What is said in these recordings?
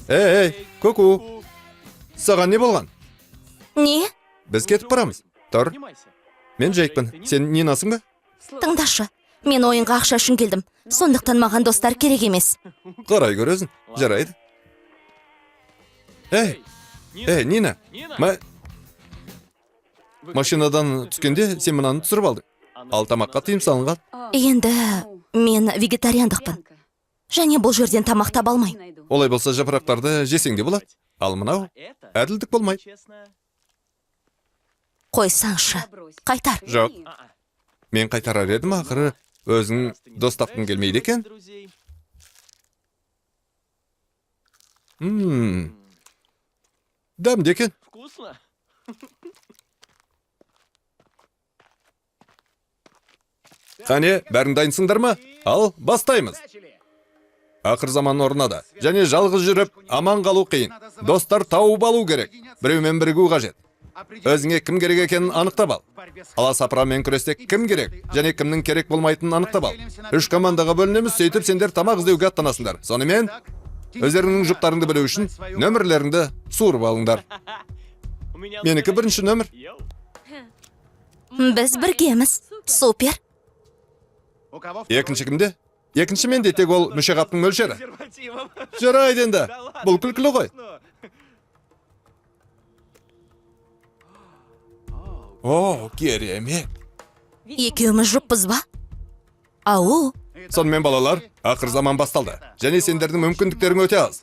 Көку. Саған не болған? Не? Біз кетіп барамыз. Тұр. Мен Джейкпін. Сен Нинасың ба? Тыңдашы, мен ойынға ақша үшін келдім. Сондықтан маған достар керек емес. Қарай көресің. Жарайды. Нина. Машинадан түскенде сен мынаны түсіріп алдың. Ал тамаққа тыйым салынған. Енді мен вегетариандықпын. Және бұл жерден тамақ таба алмаймын. Олай болса жапырақтарды жесең де болады. Ал мынау әділдік болмайды. Қойсаңшы, қайтар. Жоқ. Мен қайтарар едім, ақыры өзің дос тапқың келмейді екен. Дәмді екен. Қане, бәрін дайынсыңдар ма? Ал, бастаймыз. Ақыр заман орнады. Және жалғыз жүріп, аман қалу қиын. Достар тауып алу керек. Біреумен бірігу қажет. Өзіңе кім керек екенін анықтап ал. Аласапырамен күресте кім керек, және кімнің керек болмайтынын анықтап ал. 3 командаға бөлінеміз, сөйтіп сендер тамақ іздеуге аттанасыңдар. Сонымен, өздеріңнің жұптарыңды білу үшін нөмірлеріңді суырып алыңдар. Менікі 1-ші нөмір. Біз біргеміз. Супер. 2-ші кімде? 2-ші менде, тек ол мүшеқаптың мөлшері. Жарайды енді. Бұл күлкілі ғой. О, керемет. Екеуміз жұппыз ба? Ау. Сонымен балалар, ақыр заман басталды. Және сендердің мүмкіндіктерің өте аз.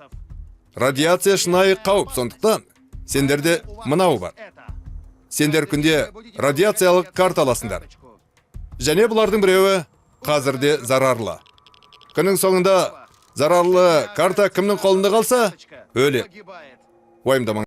Радиация шынайы қауіп, сондықтан сендерде мынау бар. Сендер күнде радиациялық карта аласыңдар. Және бұлардың біреуі қазірде зарарлы. Күннің соңында зарарлы карта кімнің қолында қалса, өледі. Уайымдамаңдар.